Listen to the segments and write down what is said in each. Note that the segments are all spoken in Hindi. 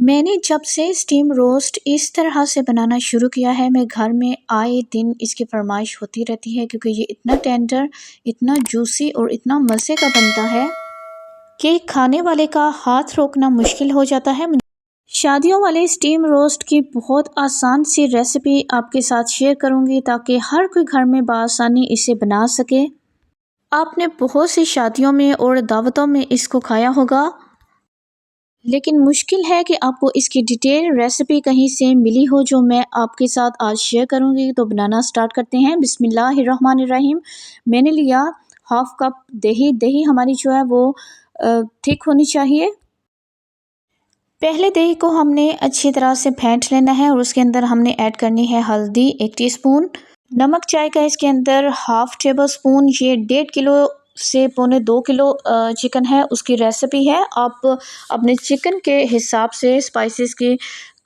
मैंने जब से स्टीम रोस्ट इस तरह से बनाना शुरू किया है, मैं घर में आए दिन इसकी फरमाइश होती रहती है क्योंकि ये इतना टेंडर, इतना जूसी और इतना मज़े का बनता है कि खाने वाले का हाथ रोकना मुश्किल हो जाता है। शादियों वाले स्टीम रोस्ट की बहुत आसान सी रेसिपी आपके साथ शेयर करूंगी ताकि हर कोई घर में बआसानी इसे बना सके। आपने बहुत सी शादियों में और दावतों में इसको खाया होगा, लेकिन मुश्किल है कि आपको इसकी डिटेल रेसिपी कहीं से मिली हो जो मैं आपके साथ आज शेयर करूंगी। तो बनाना स्टार्ट करते हैं। बिस्मिल्लाहिर्रहमानिर्रहीम। मैंने लिया हाफ कप दही। दही हमारी जो है वो थिक होनी चाहिए। पहले दही को हमने अच्छी तरह से फेंट लेना है और उसके अंदर हमने ऐड करनी है हल्दी 1 टीस्पून, नमक चाय का इसके अंदर हाफ टेबल स्पून। ये 1.5 किलो से पौने 2 किलो चिकन है, उसकी रेसिपी है। आप अपने चिकन के हिसाब से स्पाइसेस की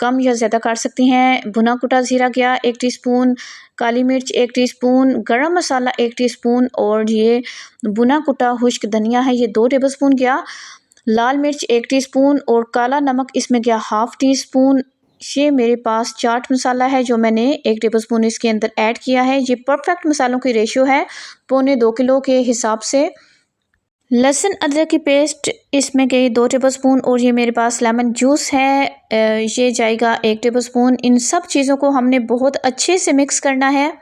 कम या ज़्यादा कर सकती हैं। भुना कुटा ज़ीरा गया 1 टीस्पून, काली मिर्च 1 टीस्पून, गरम मसाला 1 टीस्पून और ये भुना कुटा खुश्क धनिया है, ये 2 टेबलस्पून गया। लाल मिर्च 1 टीस्पून और काला नमक इसमें गया हाफ टी स्पून। ये मेरे पास चाट मसाला है जो मैंने 1 टेबलस्पून इसके अंदर ऐड किया है। ये परफेक्ट मसालों की रेशियो है पौने 2 किलो के हिसाब से। लहसुन अदरक की पेस्ट इसमें गई 2 टेबलस्पून और ये मेरे पास लेमन जूस है, ये जाएगा 1 टेबलस्पून। इन सब चीज़ों को हमने बहुत अच्छे से मिक्स करना है।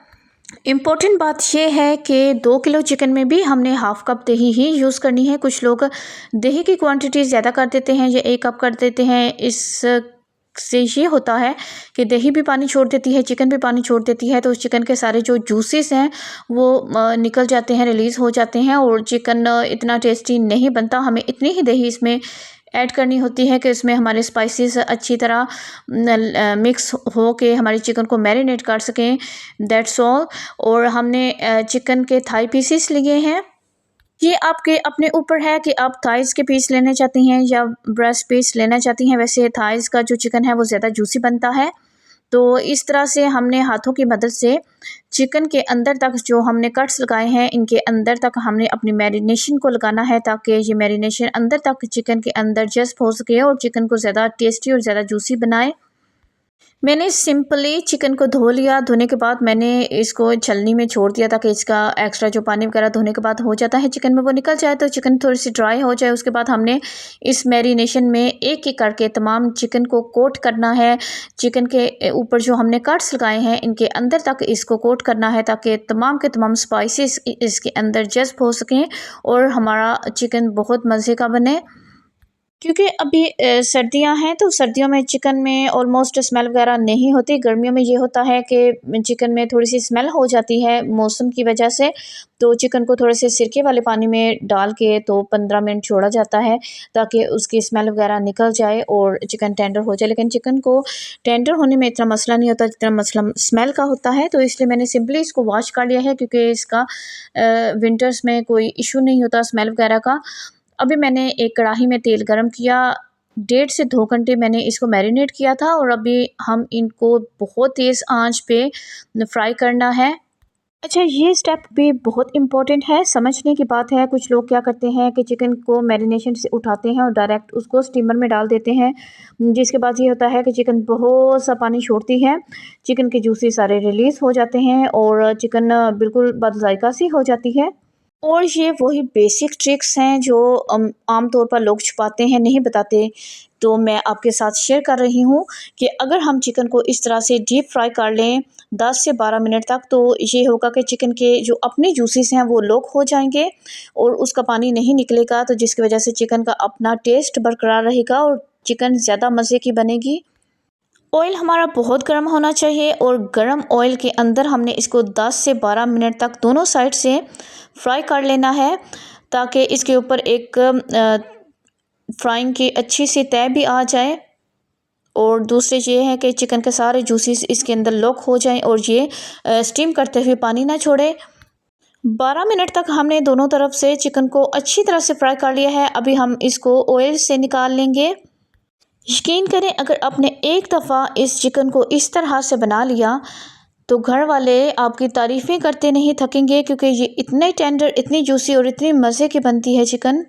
इम्पॉर्टेंट बात यह है कि 2 किलो चिकन में भी हमने हाफ कप दही ही यूज़ करनी है। कुछ लोग दही की क्वांटिटी ज़्यादा कर देते हैं या 1 कप कर देते हैं। इस से ये होता है कि दही भी पानी छोड़ देती है, चिकन भी पानी छोड़ देती है, तो उस चिकन के सारे जो जूसेस हैं वो निकल जाते हैं, रिलीज़ हो जाते हैं और चिकन इतना टेस्टी नहीं बनता। हमें इतनी ही दही इसमें ऐड करनी होती है कि इसमें हमारे स्पाइसेस अच्छी तरह मिक्स हो के हमारी चिकन को मैरिनेट कर सकें, दैट्स ऑल। और हमने चिकन के थाई पीसेस लिए हैं। ये आपके अपने ऊपर है कि आप थाइज़ के पीस लेना चाहती हैं या ब्रेस्ट पीस लेना चाहती हैं। वैसे थाइज़ का जो चिकन है वो ज़्यादा जूसी बनता है। तो इस तरह से हमने हाथों की मदद से चिकन के अंदर तक जो हमने कट्स लगाए हैं, इनके अंदर तक हमने अपनी मैरिनेशन को लगाना है ताकि ये मैरिनेशन अंदर तक चिकन के अंदर जज़्ब हो सके और चिकन को ज़्यादा टेस्टी और ज़्यादा जूसी बनाए। मैंने सिंपली चिकन को धो लिया। धोने के बाद मैंने इसको छलनी में छोड़ दिया ताकि इसका एक्स्ट्रा जो पानी वगैरह धोने के बाद हो जाता है चिकन में वो निकल जाए, तो चिकन थोड़ी सी ड्राई हो जाए। उसके बाद हमने इस मैरिनेशन में एक एक करके तमाम चिकन को कोट करना है। चिकन के ऊपर जो हमने कट्स लगाए हैं इनके अंदर तक इसको कोट करना है ताकि तमाम के तमाम स्पाइसेस इसके अंदर जज़्ब हो सकें और हमारा चिकन बहुत मज़े का बने। क्योंकि अभी सर्दियां हैं तो सर्दियों में चिकन में ऑलमोस्ट स्मेल वगैरह नहीं होती। गर्मियों में ये होता है कि चिकन में थोड़ी सी स्मेल हो जाती है मौसम की वजह से। तो चिकन को थोड़े से सिरके वाले पानी में डाल के तो 15 मिनट छोड़ा जाता है ताकि उसकी स्मेल वगैरह निकल जाए और चिकन टेंडर हो जाए। लेकिन चिकन को टेंडर होने में इतना मसला नहीं होता जितना मसला स्मेल का होता है। तो इसलिए मैंने सिंपली इसको वॉश कर लिया है क्योंकि इसका विंटर्स में कोई इशू नहीं होता स्मेल वगैरह का। अभी मैंने एक कढ़ाई में तेल गरम किया, 1.5 से 2 घंटे मैंने इसको मैरिनेट किया था और अभी हम इनको बहुत तेज़ आंच पे फ्राई करना है। अच्छा, ये स्टेप भी बहुत इम्पोर्टेंट है, समझने की बात है। कुछ लोग क्या करते हैं कि चिकन को मैरिनेशन से उठाते हैं और डायरेक्ट उसको स्टीमर में डाल देते हैं, जिसके बाद ये होता है कि चिकन बहुत सा पानी छोड़ती है, चिकन के जूसेस सारे रिलीज़ हो जाते हैं और चिकन बिल्कुल बदजायका सी हो जाती है। और ये वही बेसिक ट्रिक्स हैं जो आम तौर पर लोग छुपाते हैं, नहीं बताते। तो मैं आपके साथ शेयर कर रही हूँ कि अगर हम चिकन को इस तरह से डीप फ्राई कर लें 10 से 12 मिनट तक, तो ये होगा कि चिकन के जो अपने जूसेस हैं वो लॉक हो जाएंगे और उसका पानी नहीं निकलेगा, तो जिसकी वजह से चिकन का अपना टेस्ट बरकरार रहेगा और चिकन ज़्यादा मज़े की बनेगी। ऑयल हमारा बहुत गर्म होना चाहिए और गर्म ऑयल के अंदर हमने इसको 10 से 12 मिनट तक दोनों साइड से फ्राई कर लेना है ताकि इसके ऊपर एक फ्राइंग की अच्छी सी तय भी आ जाए और दूसरी ये है कि चिकन के सारे जूसेस इसके अंदर लॉक हो जाएं और ये स्टीम करते हुए पानी ना छोड़े। 12 मिनट तक हमने दोनों तरफ से चिकन को अच्छी तरह से फ्राई कर लिया है। अभी हम इसको ऑयल से निकाल लेंगे। यकीन करें, अगर आपने एक दफ़ा इस चिकन को इस तरह से बना लिया तो घर वाले आपकी तारीफ़ें करते नहीं थकेंगे क्योंकि ये इतने टेंडर, इतनी जूसी और इतनी मज़े की बनती है चिकन।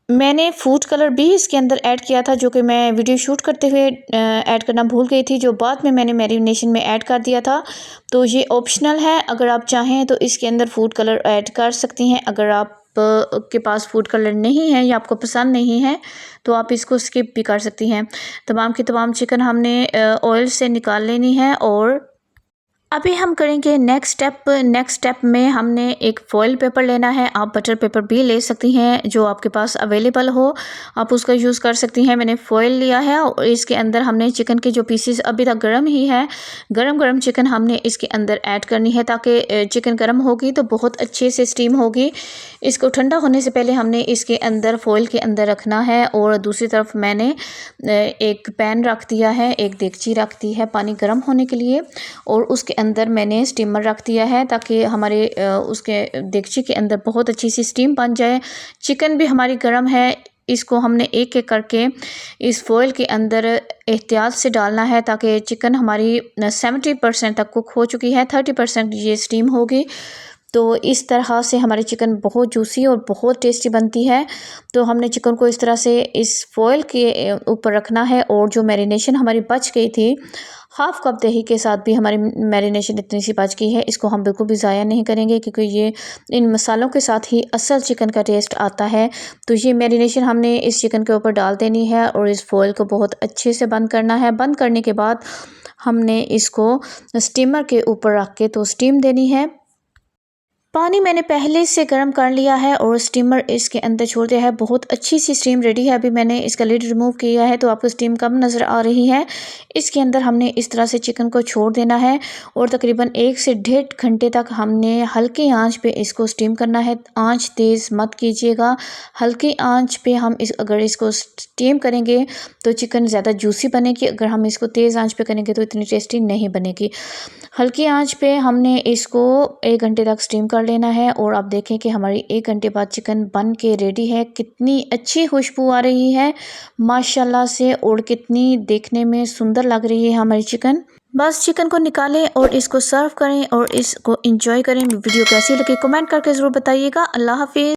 मैंने फूड कलर भी इसके अंदर ऐड किया था, जो कि मैं वीडियो शूट करते हुए ऐड करना भूल गई थी, जो बाद में मैंने मैरिनेशन में ऐड कर दिया था। तो ये ऑप्शनल है, अगर आप चाहें तो इसके अंदर फूड कलर ऐड कर सकती हैं। अगर आप के पास फूड कलर नहीं है या आपको पसंद नहीं है तो आप इसको स्किप भी कर सकती हैं। तमाम की तमाम चिकन हमने ऑयल से निकाल लेनी है। और अभी हम करेंगे नेक्स्ट स्टेप। नेक्स्ट स्टेप में हमने एक फॉइल पेपर लेना है। आप बटर पेपर भी ले सकती हैं, जो आपके पास अवेलेबल हो आप उसका यूज़ कर सकती हैं। मैंने फॉइल लिया है और इसके अंदर हमने चिकन के जो पीसेस अभी तक गर्म ही है, गरम गरम चिकन हमने इसके अंदर ऐड करनी है, ताकि चिकन गर्म होगी तो बहुत अच्छे से स्टीम होगी। इसको ठंडा होने से पहले हमने इसके अंदर फॉइल के अंदर रखना है। और दूसरी तरफ मैंने एक पैन रख दिया है, एक देगची रख दी है पानी गर्म होने के लिए, और उसके अंदर मैंने स्टीमर रख दिया है ताकि हमारे उसके देगची के अंदर बहुत अच्छी सी स्टीम बन जाए। चिकन भी हमारी गर्म है, इसको हमने एक एक करके इस फॉइल के अंदर एहतियात से डालना है, ताकि चिकन हमारी 70% तक कुक हो चुकी है, 30% ये स्टीम होगी। तो इस तरह से हमारी चिकन बहुत जूसी और बहुत टेस्टी बनती है। तो हमने चिकन को इस तरह से इस फॉइल के ऊपर रखना है। और जो मैरिनेशन हमारी बच गई थी, हाफ़ कप दही के साथ भी हमारी मैरिनेशन इतनी सी बच गई है, इसको हम बिल्कुल भी ज़ाया नहीं करेंगे, क्योंकि ये इन मसालों के साथ ही असल चिकन का टेस्ट आता है। तो ये मैरिनेशन हमने इस चिकन के ऊपर डाल देनी है और इस फॉइल को बहुत अच्छे से बंद करना है। बंद करने के बाद हमने इसको स्टीमर के ऊपर रख के तो स्टीम देनी है। पानी मैंने पहले से गर्म कर लिया है और स्टीमर इसके अंदर छोड़ दिया है। बहुत अच्छी सी स्टीम रेडी है। अभी मैंने इसका लिड रिमूव किया है तो आपको स्टीम कम नज़र आ रही है। इसके अंदर हमने इस तरह से चिकन को छोड़ देना है और तकरीबन 1 से 1.5 घंटे तक हमने हल्की आंच पे इसको स्टीम करना है। आंच तेज़ मत कीजिएगा, हल्की आंच पे हम अगर इसको स्टीम करेंगे तो चिकन ज़्यादा जूसी बनेगी। अगर हम इसको तेज़ आंच पे करेंगे तो इतनी टेस्टी नहीं बनेगी। हल्की आंच पे हमने इसको 1 घंटे तक स्टीम कर लेना है। और आप देखें कि हमारी 1 घंटे बाद चिकन बन के रेडी है। कितनी अच्छी खुशबू आ रही है माशाल्लाह से, और कितनी देखने में सुंदर लग रही है हमारी चिकन। बस चिकन को निकालें और इसको सर्व करें और इसको एंजॉय करें। वीडियो कैसी लगी कमेंट करके ज़रूर बताइएगा। अल्लाह हाफिज़।